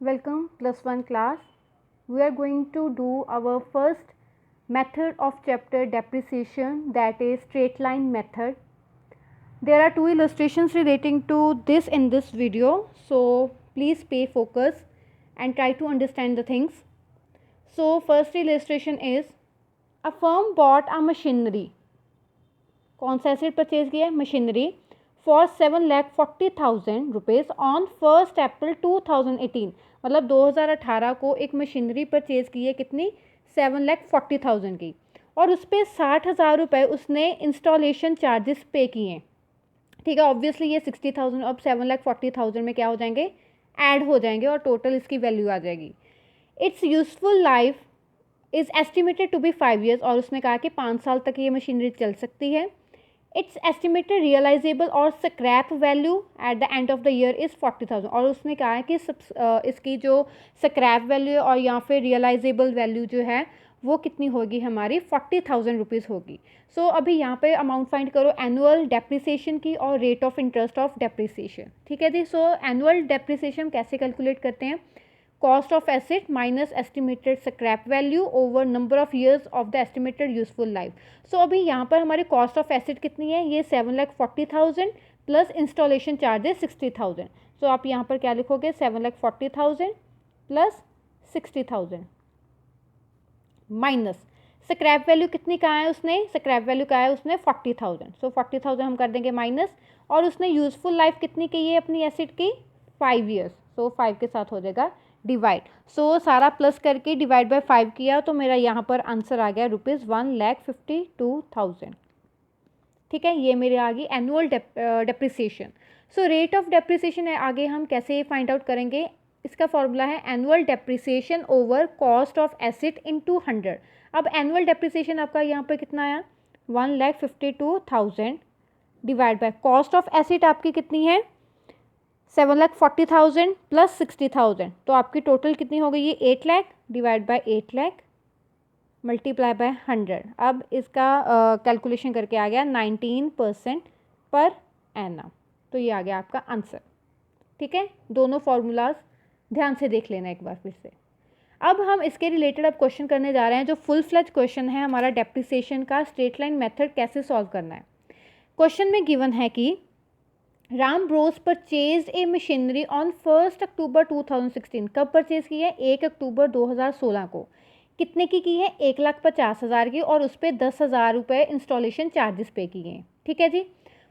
Welcome +1 class. We are going to do our first method of chapter depreciation, that is straight line method. There are two illustrations relating to this in this video, so please pay focus and try to understand the things. So first illustration is a firm bought a machinery. कौन सा asset purchase किया है? Machinery for 7,40,000 rupees on 1 अप्रैल 2018. मतलब 2018 को एक machinery purchase की है कितनी? 7,40,000 की, और उस पर 60,000 रुपये उसने इंस्टॉलेशन चार्जेस पे किए हैं. ठीक है, ऑब्वियसली ये 60,000 अब 7,40,000 में क्या हो जाएंगे? ऐड हो जाएंगे और टोटल इसकी वैल्यू आ जाएगी. Its useful life is estimated to be 5 years, और उसने कहा कि 5 साल तक ये मशीनरी चल सकती है. इट्स एस्टिमेटेड रियलाइजेबल और scrap value at the end of the year is 40,000, और उसने कहा है कि इसकी जो स्क्रैप वैल्यू और या फिर रियलाइजेबल वैल्यू जो है वो कितनी होगी? हमारी 40,000 रुपीज़ होगी. सो अभी यहाँ पे अमाउंट फाइंड करो एनुअल डेप्रिसिएशन की और rate of interest of depreciation. ठीक है जी. सो एनुअल डेप्रिसिएशन कैसे कैलकुलेट करते हैं? Cost of asset minus estimated scrap value over number of years of the estimated useful life. So अभी यहाँ पर हमारी कॉस्ट ऑफ एसेट कितनी है? ये 7,40,000 प्लस इंस्टॉलेशन चार्जेस 60,000. सो आप यहाँ पर क्या लिखोगे? 7,40,000 प्लस 60,000 माइनस स्क्रैप वैल्यू कितनी कहा है उसने? स्क्रैप वैल्यू कहा है उसने 40,000. सो 40,000 हम कर देंगे माइनस, और उसने यूजफुल लाइफ कितनी की है अपनी एसेट की? 5 years. सो 5 के साथ हो जाएगा डिवाइड. सो सारा प्लस करके डिवाइड बाय 5 किया तो मेरा यहाँ पर आंसर आ गया ₹1,52,000. ठीक है, ये मेरे आ गई annual depreciation. So rate of depreciation है, आगे हम कैसे फाइंड आउट करेंगे? इसका फॉर्मूला है annual depreciation over cost of asset into 100. अब एनुअल डेप्रिसिएशन आपका यहाँ पर कितना आया? 1,52,000 divide by cost of asset आपकी कितनी है? 7,40,000 प्लस 60,000. तो आपकी टोटल कितनी हो गई? ये 8 lakh divide by 8 lakh multiply by 100. अब इसका कैलकुलेशन करके आ गया 19% पर एनम. तो ये आ गया आपका आंसर. ठीक है, दोनों फार्मूलाज ध्यान से देख लेना एक बार फिर से. अब हम इसके रिलेटेड अब क्वेश्चन करने जा रहे हैं जो फुल फ्लेज क्वेश्चन है हमारा डेप्रिसिएशन का. स्ट्रेट लाइन मेथड कैसे सॉल्व करना है. क्वेश्चन में गिवन है कि Ram Bros purchase a machinery on 1 अक्टूबर 2016. कब परचेज की है? 1 अक्टूबर 2016 को. कितने की है? 1,50,000 की, और उस पर 10,000 रुपये इंस्टॉलेशन चार्जेस पे किए हैं. ठीक है जी.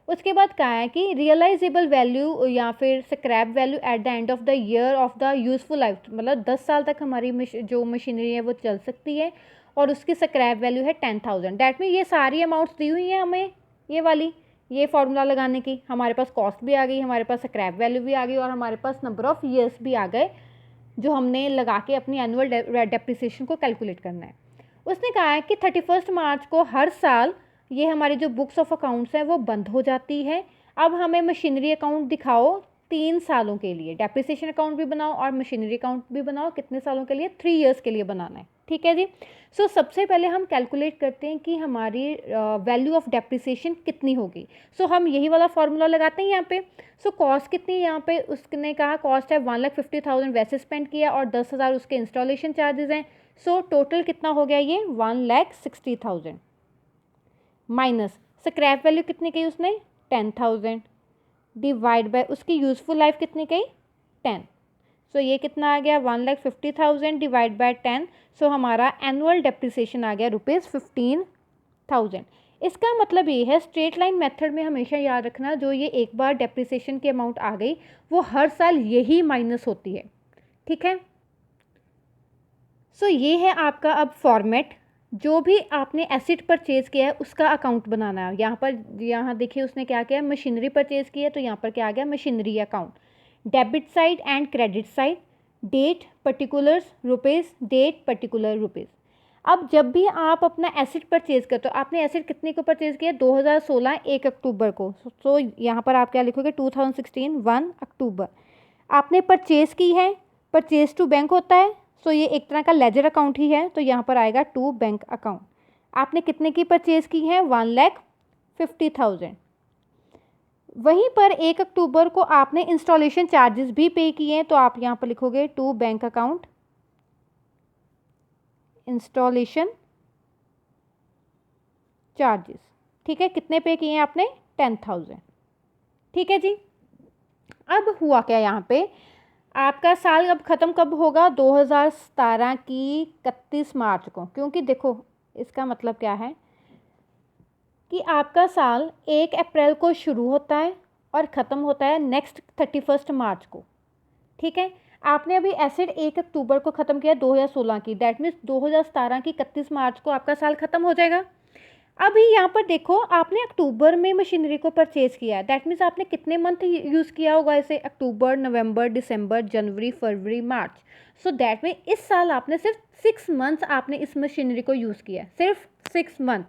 उसके बाद कहा है कि रियलाइजेबल वैल्यू या फिर scrap value at the end of the year of the useful life, मतलब 10 साल तक हमारी जो मशीनरी है वो चल सकती है, और उसकी स्क्रैप वैल्यू है 10,000. डैट मीन ये सारी अमाउंट्स दी हुई हैं हमें, ये वाली, ये फॉर्मूला लगाने की. हमारे पास कॉस्ट भी आ गई, हमारे पास स्क्रैप वैल्यू भी आ गई, और हमारे पास नंबर ऑफ ईयर्स भी आ गए जो हमने लगा के अपनी एनुअल डेप्रिसिएशन को कैलकुलेट करना है. उसने कहा है कि 31 मार्च को हर साल ये हमारी जो बुक्स ऑफ अकाउंट्स हैं वो बंद हो जाती है. अब हमें मशीनरी अकाउंट दिखाओ 3 सालों के लिए. डेप्रिसिएशन अकाउंट भी बनाओ और मशीनरी अकाउंट भी बनाओ. कितने सालों के लिए? 3 years के लिए बनाना है. ठीक है जी. सो सबसे पहले हम कैलकुलेट करते हैं कि हमारी वैल्यू ऑफ डेप्रिसिएशन कितनी होगी. सो हम यही वाला फार्मूला लगाते हैं यहाँ पे. सो कॉस्ट कितनी यहाँ पे उसने कहा? कॉस्ट है 1,50,000 वैसे स्पेंड किया, और 10,000 उसके इंस्टॉलेशन चार्जेस हैं. सो टोटल कितना हो गया? ये 1,60,000 माइनस स्क्रैप वैल्यू कितनी कही उसने? 10,000 डिवाइड बाय उसकी यूजफुल लाइफ कितनी कही? 10. सो ये कितना आ गया? 1,50,000 डिवाइड बाय 10. सो हमारा एनुअल डेप्रिसिएशन आ गया ₹15,000. इसका मतलब ये है स्ट्रेट लाइन मेथड में हमेशा याद रखना, जो ये एक बार डेप्रिसिएशन की अमाउंट आ गई वो हर साल यही माइनस होती है. ठीक है. सो ये है आपका अब फॉर्मेट. जो भी आपने एसेट परचेज़ किया है उसका अकाउंट बनाना है. यहाँ देखिए उसने क्या किया? मशीनरी परचेज़ की है, तो यहाँ पर क्या आ गया? Machinery account. Debit side and credit side. Date particulars rupees, date particular rupees. अब जब भी आप अपना एसेट परचेज़ करते हो, आपने एसेट कितने को परचेज़ किया? 2016 1 अक्टूबर को. सो यहाँ पर आप क्या लिखोगे? 2016 1 अक्टूबर आपने परचेज़ की है. परचेज़ टू बैंक होता है, सो ये एक तरह का लेजर अकाउंट ही है, तो यहाँ पर आएगा टू बैंक अकाउंट. आपने कितने की परचेज़ की है? 1,50,000. वहीं पर 1 अक्टूबर को आपने इंस्टॉलेशन चार्जेस भी पे किए हैं, तो आप यहाँ पर लिखोगे to bank account installation charges. ठीक है, कितने पे किए हैं आपने? 10,000। ठीक है जी। अब हुआ क्या यहाँ पे, आपका साल अब ख़त्म कब होगा? 2017 की 31 मार्च को, क्योंकि देखो इसका मतलब क्या है कि आपका साल 1 अप्रैल को शुरू होता है और ख़त्म होता है नेक्स्ट 31 मार्च को। ठीक है, आपने अभी एसिड 1 अक्टूबर को ख़त्म किया 2016 की, दैट मीन्स 2017 की 31 मार्च को आपका साल ख़त्म हो जाएगा। अभी यहाँ पर देखो, आपने अक्टूबर में मशीनरी को परचेज़ किया है, दैट मीन्स आपने कितने मंथ यूज़ किया होगा इसे? अक्टूबर, नवंबर, दिसंबर, जनवरी, फरवरी, मार्च। सो दैट मीन इस साल आपने सिर्फ 6 मंथ्स आपने इस मशीनरी को यूज़ किया है, सिर्फ 6 मंथ।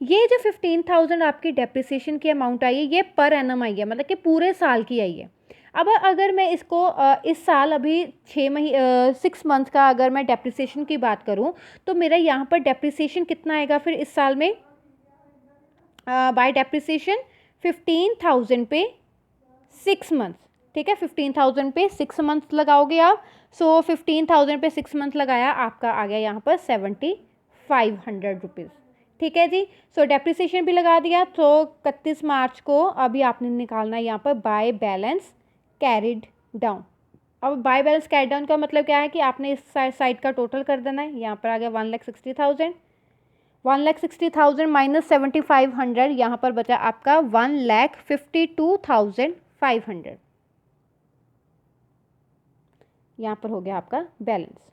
ये जो 15,000 आपकी डेप्रिसिएशन की अमाउंट आई है, ये पर एनम आई है, मतलब कि पूरे साल की आई है। अब अगर मैं इसको इस साल अभी 6 मंथ का अगर मैं डेप्रिसिएशन की बात करूं, तो मेरा यहाँ पर डेप्रिसिएशन कितना आएगा फिर इस साल में? बाय डेप्रिसिएशन 15,000 पे 6 मंथ। ठीक है, 15,000 पे 6 मंथ लगाओगे आप। सो 15,000 पे 6 मंथ लगाया, आपका आ गया यहाँ पर 7,500 रुपीज़। ठीक है जी। सो डेप्रिसिएशन भी लगा दिया। तो 31 मार्च को अभी आपने निकालना है यहाँ पर बाय बैलेंस कैरिड डाउन। अब बाय बैलेंस कैरिड डाउन का मतलब क्या है कि आपने इस साइड का टोटल कर देना है। यहाँ पर आ गया 1,60,000, 1,60,000 माइनस 7,500, यहाँ पर बचा आपका 1,52,500। यहाँ पर हो गया आपका बैलेंस।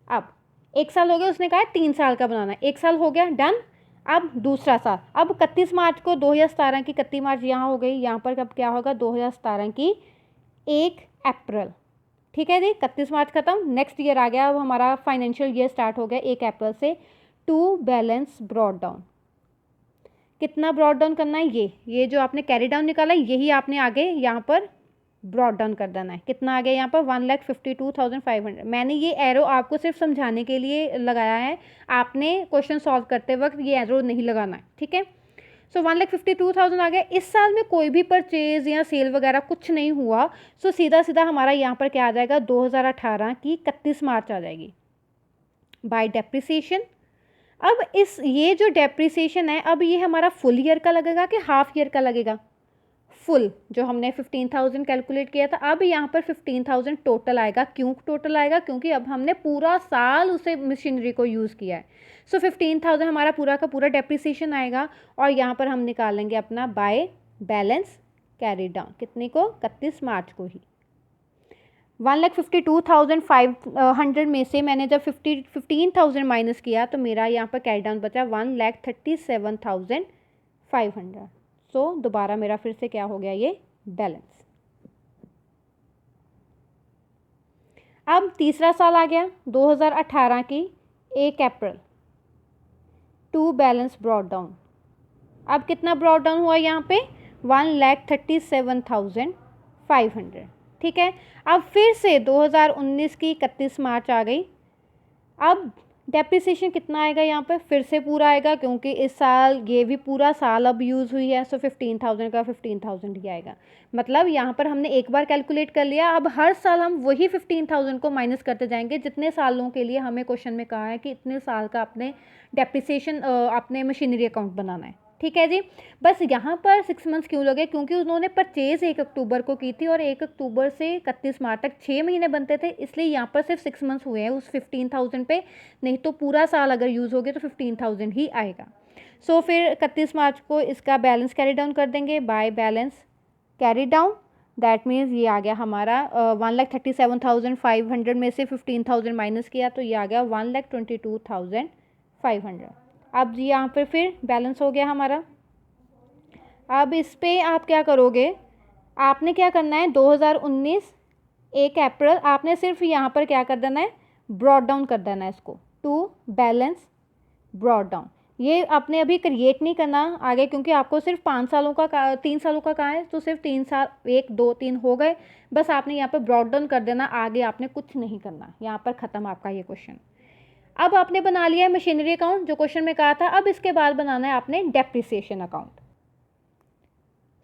अब 1 साल हो गया, उसने कहा 3 साल का बनाना है, 1 साल हो गया, डन। अब दूसरा साल, अब 31 मार्च को 2017 की 31 मार्च यहाँ हो गई, यहाँ पर कब क्या होगा? 2017 की 1 अप्रैल। ठीक है जी, 31 मार्च खत्म, नेक्स्ट ईयर आ गया। अब हमारा फाइनेंशियल ईयर स्टार्ट हो गया 1 अप्रैल से। टू बैलेंस ब्रॉड डाउन, कितना ब्रॉड डाउन करना है? ये जो आपने कैरी डाउन निकाला है, यही आपने आगे यहाँ पर ब्रॉड डाउन कर देना है। कितना आ गया यहाँ पर? 1,52,500। मैंने ये एरो आपको सिर्फ समझाने के लिए लगाया है, आपने क्वेश्चन सॉल्व करते वक्त ये एरो नहीं लगाना है। ठीक है, सो 1,52,000 आ गया। इस साल में कोई भी परचेज या सेल वगैरह कुछ नहीं हुआ। सो सीधा सीधा हमारा यहाँ पर क्या आ जाएगा? 2018 की 31 मार्च आ जाएगी बाय डेप्रिसिएशन। अब ये जो डेप्रिसिएशन है, अब ये हमारा फुल ईयर का लगेगा कि हाफ ईयर का लगेगा? फुल, जो हमने 15,000 कैलकुलेट किया था, अब यहाँ पर 15,000 टोटल आएगा। क्यों टोटल आएगा? क्योंकि अब हमने पूरा साल उसे मशीनरी को यूज़ किया है। सो 15,000 हमारा पूरा का पूरा डेप्रिसिएशन आएगा, और यहाँ पर हम निकालेंगे अपना बाय बैलेंस कैरी डाउन, कितने को? 31 मार्च को ही। 1,52,500 में से मैंने जब 15,000 माइनस किया, तो मेरा यहाँ पर कैरी डाउन बचा 1,37,500। सो दोबारा मेरा फिर से क्या हो गया? ये बैलेंस। अब तीसरा साल आ गया 2018 की 1 अप्रैल। टू बैलेंस ब्रॉड डाउन, अब कितना ब्रॉड डाउन हुआ यहाँ पे? 1,37,500। ठीक है, अब फिर से 2019 की 31 मार्च आ गई। अब डेप्रिसिएशन कितना आएगा यहाँ पे? फिर से पूरा आएगा, क्योंकि इस साल ये भी पूरा साल अब यूज़ हुई है। सो 15,000 का 15,000 ही आएगा। मतलब यहाँ पर हमने एक बार कैलकुलेट कर लिया, अब हर साल हम वही 15,000 को माइनस करते जाएंगे, जितने सालों के लिए हमें क्वेश्चन में कहा है कि इतने साल का अपने डेप्रिसिएशन अपने मशीनरी अकाउंट बनाना है। ठीक है जी। बस यहाँ पर 6 मंथ्स क्यों लगे? क्योंकि उन्होंने परचेज़ 1 अक्टूबर को की थी, और 1 अक्टूबर से 31 मार्च तक 6 महीने बनते थे, इसलिए यहाँ पर सिर्फ 6 मंथ्स हुए हैं उस 15,000 पे। नहीं तो पूरा साल अगर यूज़ हो गया तो 15,000 ही आएगा। सो फिर 31 मार्च को इसका बैलेंस कैरी डाउन कर देंगे by balance carry down. That means ये आ गया हमारा 1,37,500 में से 15,000 माइनस किया, तो ये आ गया 1,22,500। अब जी यहाँ पर फिर बैलेंस हो गया हमारा। अब इस पे आप क्या करोगे? आपने क्या करना है? 2019 1 अप्रैल आपने सिर्फ यहाँ पर क्या कर देना है? ब्रॉड डाउन कर देना है इसको, टू बैलेंस ब्रॉड डाउन। ये आपने अभी क्रिएट नहीं करना आगे, क्योंकि आपको सिर्फ 5 सालों का 3 सालों का कहा है, तो सिर्फ 3 साल 1 2 3 हो गए। बस आपने यहाँ पर ब्रॉड डाउन कर देना, आगे आपने कुछ नहीं करना। यहाँ पर ख़त्म आपका ये क्वेश्चन। अब आपने बना लिया है मशीनरी अकाउंट, जो क्वेश्चन में कहा था। अब इसके बाद बनाना है आपने डेप्रिसिएशन अकाउंट।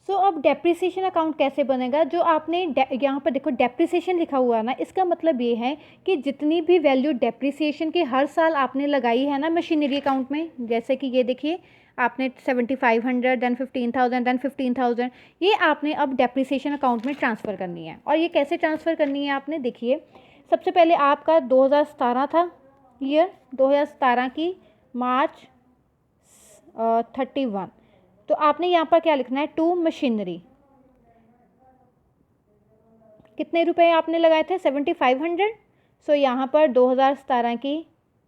अब डेप्रिसिएशन अकाउंट कैसे बनेगा? जो आपने यहाँ पर देखो डेप्रिसिएशन लिखा हुआ है ना, इसका मतलब ये है कि जितनी भी वैल्यू डेप्रिसिएशन की हर साल आपने लगाई है ना मशीनरी अकाउंट में, जैसे कि ये देखिए आपने 7500 देन 15000 देन 15000, ये आपने अब डेप्रिसिएशन अकाउंट में ट्रांसफ़र करनी है। और ये कैसे ट्रांसफ़र करनी है आपने, देखिए सबसे पहले आपका 2017 था ईयर, 2017 की मार्च 31, तो आपने यहाँ पर क्या लिखना है, टू मशीनरी। कितने रुपए आपने लगाए थे, 7500। सो यहाँ पर 2017 की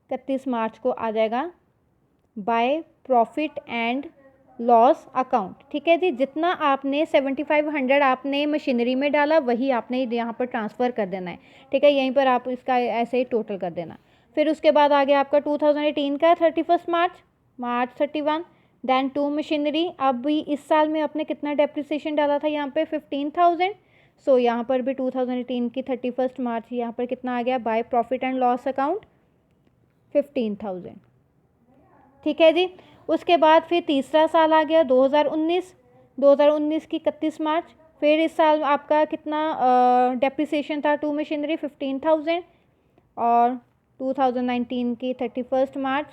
31 मार्च को आ जाएगा bye profit and loss account. ठीक है जी, जितना आपने 7500 आपने मशीनरी में डाला वही आपने यहाँ पर ट्रांसफ़र कर देना है। ठीक है, यहीं पर आप इसका ऐसे ही टोटल कर देना। फिर उसके बाद आ गया आपका 2018 का 31 मार्च 31, देन टू मशीनरी। अब भी इस साल में आपने कितना डेप्रिसिएशन डाला था यहाँ पे, 15000। सो यहाँ पर भी 2018 की 31 मार्च यहाँ पर कितना आ गया, bye profit and loss account 15000। ठीक है जी, उसके बाद फिर तीसरा साल आ गया 2019 की 31 मार्च। फिर इस साल आपका कितना डेप्रिसिएशन था टू मशीनरी, 15000, और 2019 की 31 March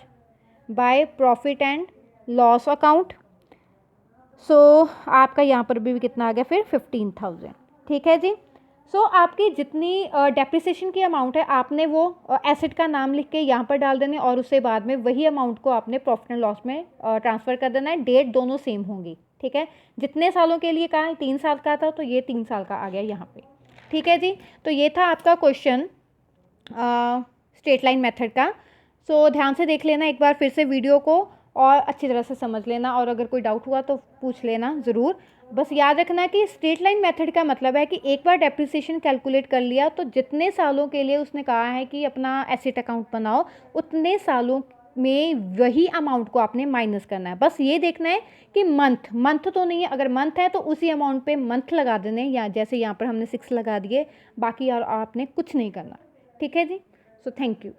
by profit and loss account. So आपका यहाँ पर भी कितना आ गया फिर 15000। ठीक है जी, आपकी जितनी डेप्रिसिएशन की अमाउंट है आपने वो एसेट का नाम लिख के यहाँ पर डाल देने, और उससे बाद में वही अमाउंट को आपने प्रॉफिट एंड लॉस में ट्रांसफ़र कर देना है। डेट दोनों सेम होंगी। ठीक है, जितने सालों के लिए कहा है, 3 साल का था तो ये 3 साल का आ गया यहाँ पे। ठीक है जी, तो ये था आपका क्वेश्चन स्ट्रेट लाइन मेथड का। ध्यान से देख लेना एक बार फिर से वीडियो को और अच्छी तरह से समझ लेना, और अगर कोई डाउट हुआ तो पूछ लेना ज़रूर। बस याद रखना कि स्ट्रेट लाइन मेथड का मतलब है कि एक बार डेप्रिसिएशन कैलकुलेट कर लिया तो जितने सालों के लिए उसने कहा है कि अपना एसेट अकाउंट बनाओ, उतने सालों में वही अमाउंट को आपने माइनस करना है। बस ये देखना है कि मंथ तो नहीं है, अगर मंथ है तो उसी अमाउंट पे मंथ लगा देने, या जैसे यहाँ पर हमने 6 लगा दिए, बाकी और आपने कुछ नहीं करना। ठीक है जी, थैंक यू।